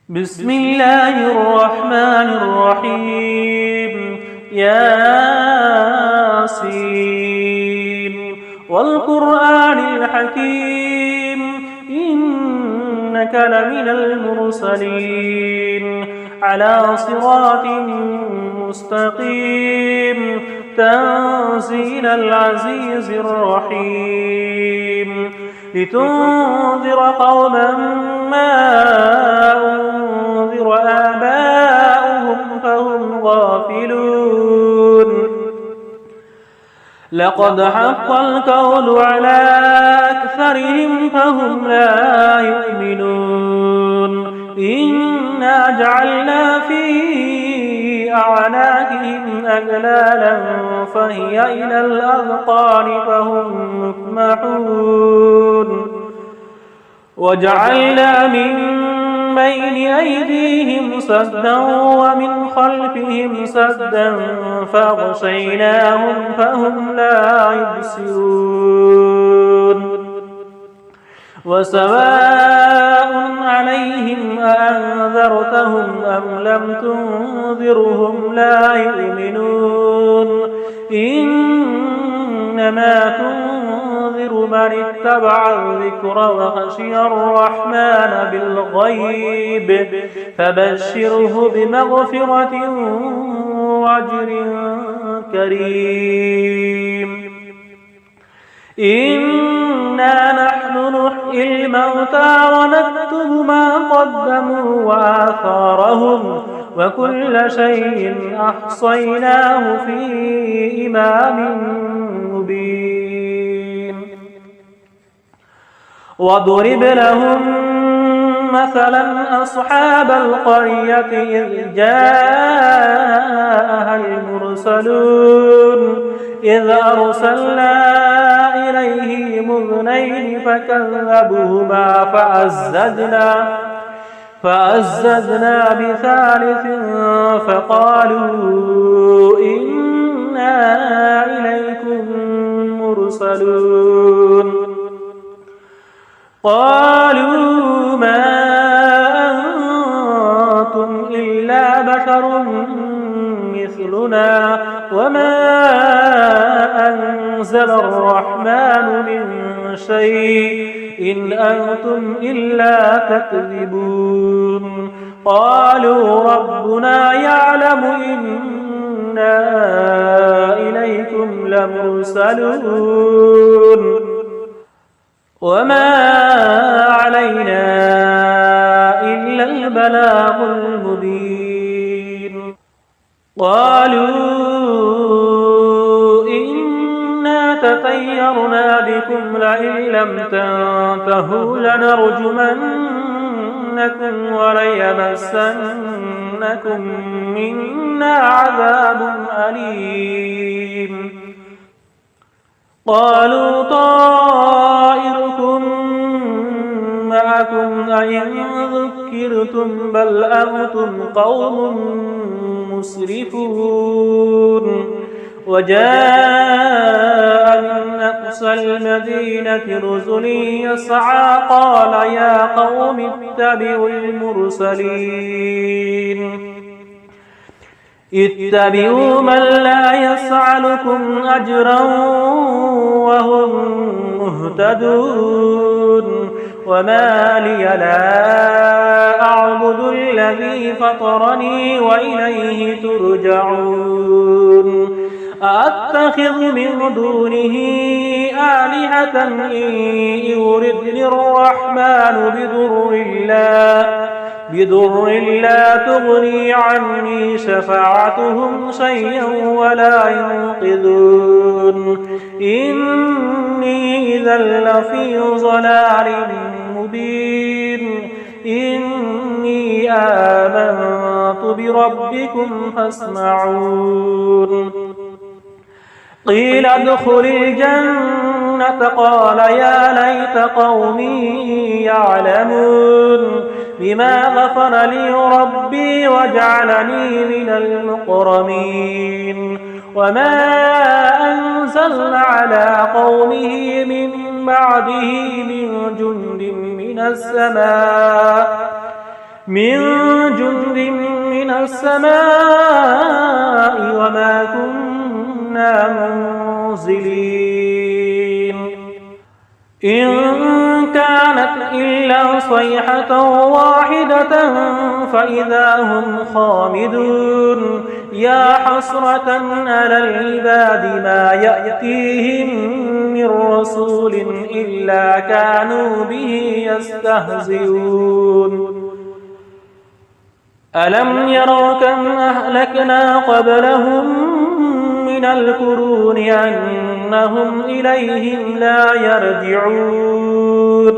بسم الله الرحمن الرحيم ياسين والقرآن الحكيم إنك لمن المرسلين على صراط مستقيم تنزيل العزيز الرحيم لتنذر قوما ما أنذر آباؤهم فهم غافلون لقد حق القول على أكثرهم فهم لا يؤمنون إنا جعلنا في أعناقهم أغلالا فهي إلى الأذقان فهم مقمحون وجعلنا من بين أيديهم سدا ومن خلفهم سدا فأغشيناهم فهم لا يبصرون وسواء عليهم أأنذرتهم أم لم تنذرهم لا يؤمنون إنما تنذر من اتبع الذكر وخشي الرحمن بالغيب فبشره بمغفرة وأجر كريم إنا نحن نحيي الموتى ونكتب ما قدموا وآثارهم وكل شيء أحصيناه في إمام مبين واضرب لهم مثلا أصحاب القرية إذ جاءها المرسلون إذ أرسلنا إليهم اثنين فكذبوهما فعززنا بثالث فقالوا إنا إليكم مرسلون قالوا ما أنتم إلا بشر مثلنا وما أنزل الرحمن من شيء إن أنتم إلا تكذبون قالوا ربنا يعلم إنا إليكم لمرسلون وما علينا إلا البلاغ المبين قالوا إنا تطيرنا بكم لئن لم تنتهوا لنرجمنكم وليمسنكم منا عذاب أليم قالوا طائركم معكم أئن ذكرتم بل أنتم قوم مسرفون وجاء من أقصى المدينة رسل يسعى قال يا قوم اتبعوا المرسلين اتبعوا من لا يسألكم أجرا وهم مهتدون وما لي لا أعبد الذي فطرني وإليه ترجعون أأتخذ من دونه آلهة إن يردني الرحمن بضر لا تغني عني شفاعتهم شيئا ولا ينقذون إني إذا لفي ضلال مبين إني آمنت بربكم فاسمعون قيل ادخل الجنة قال يا ليت قومي يعلمون بما غفر لي ربي وجعلني من المكرمين وما أنزلنا على قومه من بعده من جند من السماء من جند من السماء وما كنا منزلين إن كانت إلا صيحة واحدة فإذا هم خامدون يا حسرة على العباد ما يأتيهم من رسول إلا كانوا به يستهزئون ألم يروا كم أهلكنا قبلهم من القرون أنهم إليهم لا يرجعون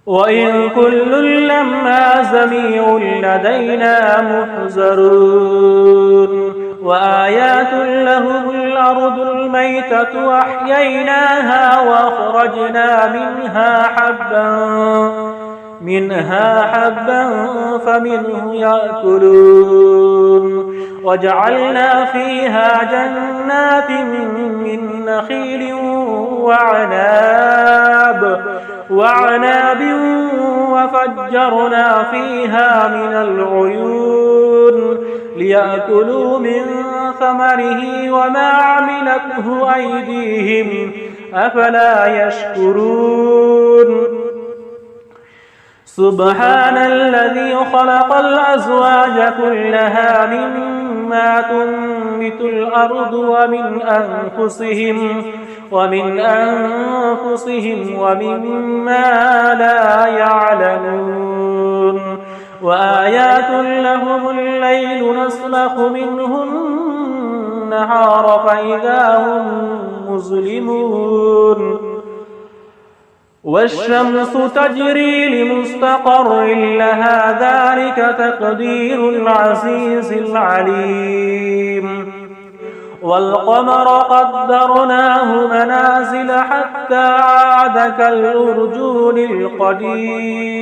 وإن كل لما جميع لدينا محضرون وآيات لهم الأرض الميتة وأحييناها وأخرجنا منها حبا فمنه يأكلون وجعلنا فيها جنات من نخيل وعناب وفجرنا فيها من العيون ليأكلوا من ثمره وما عملته أيديهم أفلا يشكرون سبحان الذي خلق الأزواج كلها مما تنبت الأرض ومن أنفسهم ومما لا يعلمون وآيات لهم الليل نسلخ منه النهار فإذا هم مظلمون والشمس تجري لمستقر لها ذلك تقدير العزيز العليم والقمر قدرناه منازل حتى عاد كالأرجون القديم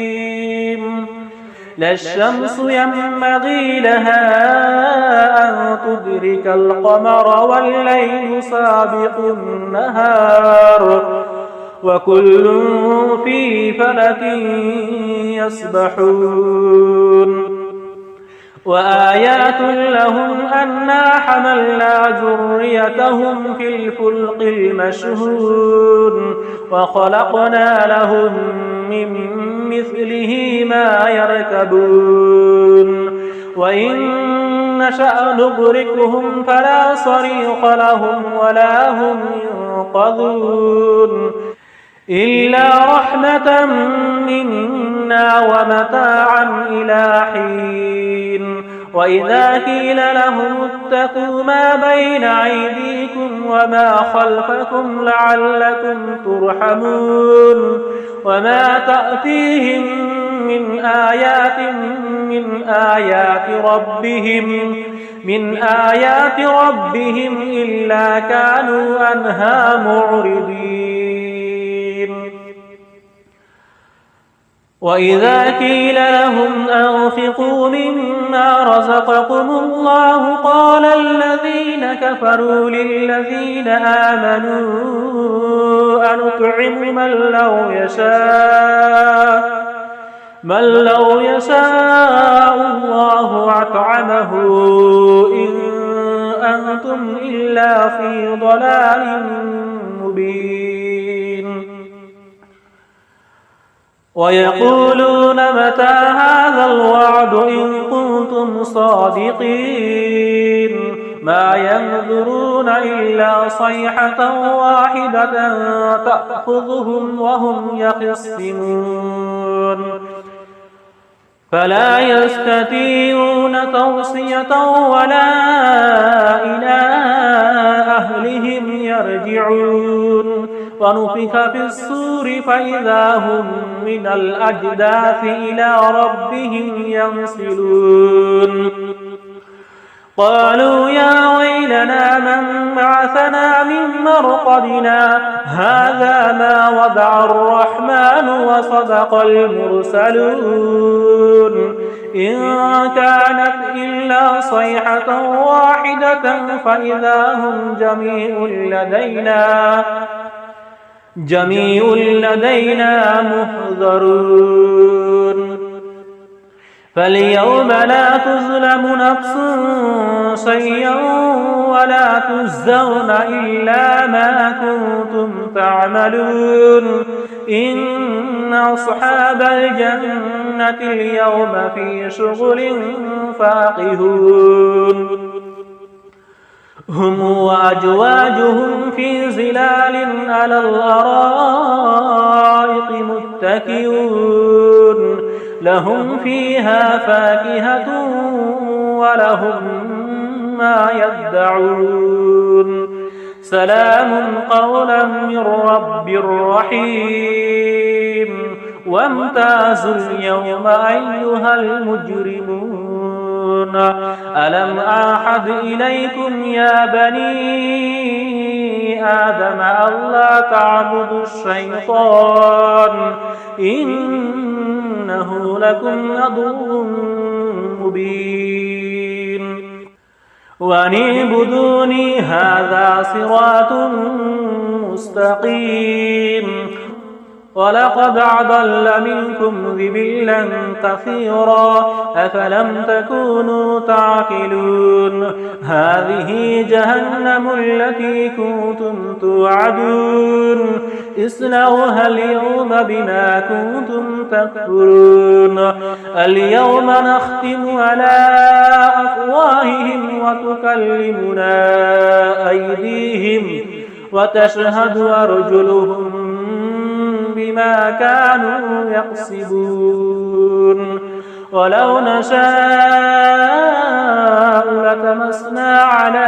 لا الشمس ينبغي لها أن تدرك القمر والليل سابق النهار وكل في فلك يسبحون وآيات لهم أنا حملنا ذريتهم في الفلق المشحون وخلقنا لهم من مثله ما يركبون وإن نشأ نغرقهم فلا صريخ لهم ولا هم ينقذون إلا رحمة منا ومتاعا إلى حين وإذا قيل لهم اتقوا ما بين أيديكم وما خلفكم لعلكم ترحمون وما تأتيهم من آيات ربهم إلا كانوا عنها معرضين وإذا قيل لهم أنفقوا مما رزقكم الله قال الذين كفروا للذين آمنوا أنطعم من لو يشاء الله أطعمه إن أنتم إلا في ضلال مبين ويقولون متى هذا الوعد إن كنتم صادقين ما ينظرون إلا صيحة واحدة تأخذهم وهم يخصمون فلا يستطيعون توصية ولا إلى أهلهم يرجعون ونفخ في الصور فإذا هم من الأجداث إلى ربهم ينسلون قالوا يا ويلنا من بعثنا من مرقدنا هذا ما وضع الرحمن وصدق المرسلون إن كانت إلا صيحة واحدة فإذا هم جميع لدينا محضرون فاليوم لا تظلم نفس شيئا ولا تجزون إلا ما كنتم تعملون إن أصحاب الجنة اليوم في شغل فاكهون هم وأزواجهم في ظلال على الأرائك متكئون لهم فيها فاكهة ولهم ما يدعون سلام قولا من رب رحيم وامتازوا اليوم أيها المجرمون ألم أعهد إليكم يا بني آدم ألا تعبدوا الشيطان إنه لكم عدو مبين وأن اعبدوني هذا صراط مستقيم ولقد أضل منكم جبلا كثيرا أفلم تكونوا تعقلون هذه جهنم التي كنتم توعدون اصلوها اليوم بما كنتم تكفرون اليوم نختم على أفواههم وتكلمنا أيديهم وتشهد أرجلهم بما كانوا يكسبون ولو نشاء لتمسنا على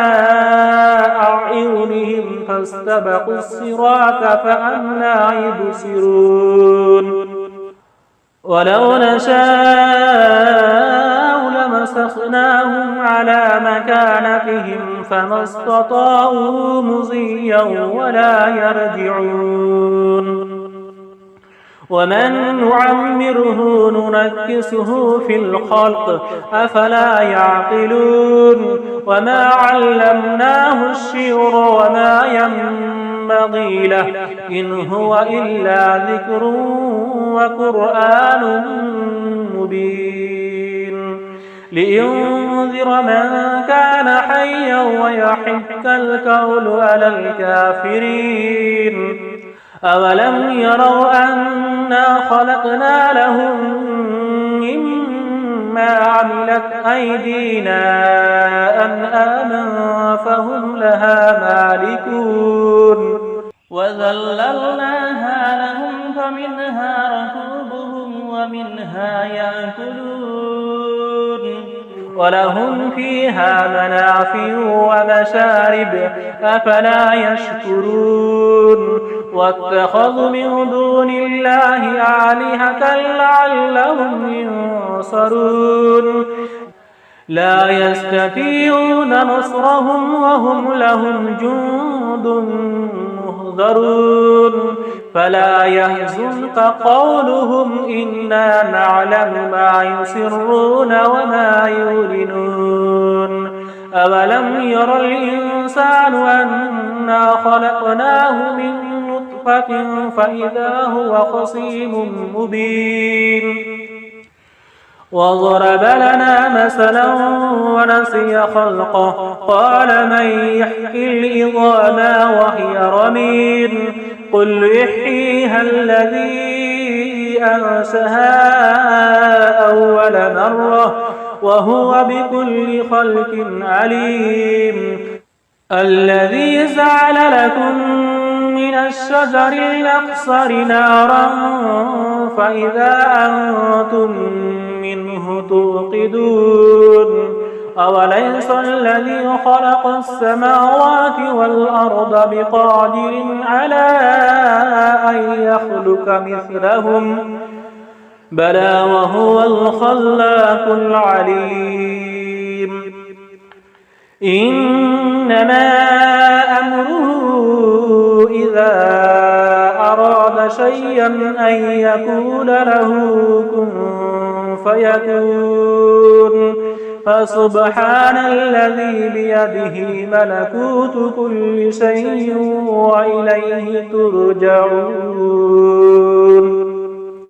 أعينهم فاستبقوا الصراط فأنى يبصرون ولو نشاء لمسخناهم على مكانتهم فما استطاعوا مضيا ولا يرجعون ومن نعمره ننكسه في الخلق أفلا يعقلون وما علمناه الشعر وما ينبغي له إن هو إلا ذكر وقرآن مبين لينذر من كان حيا ويحق القول على الكافرين أولم يروا أنا خلقنا لهم مما عملت أيدينا أنعاما فهم لها مالكون وذللناها لهم فمنها ركوبهم ومنها يأكلون ولهم فيها منافع ومشارب أفلا يشكرون واتخذوا من دون الله آلهة لعلهم ينصرون لا يستطيعون نصرهم وهم لهم جند مهضرون فلا يحزنك قولهم إنا نعلم ما يسرون وما يعلنون أولم ير الإنسان أنا خلقناه من نطفة فإذا هو خصيم مبين وضرب لنا مثلا ونسي خلقه قال من يحيي العظام وهي رميم قل يحييها الذي أنشأها أول مرة وهو بكل خلق عليم الذي جعل لكم من الشجر الأقصر نارا فإذا أنتم منه توقدون أوليس الذي خلق السماوات والأرض بقادر على أن يخلق مثلهم بلى وهو الخلاق العليم إنما أمره إذا أراد شيئا أن يقول له كن فيكون فسبحان الذي بيده ملكوت كل شيء وإليه ترجعون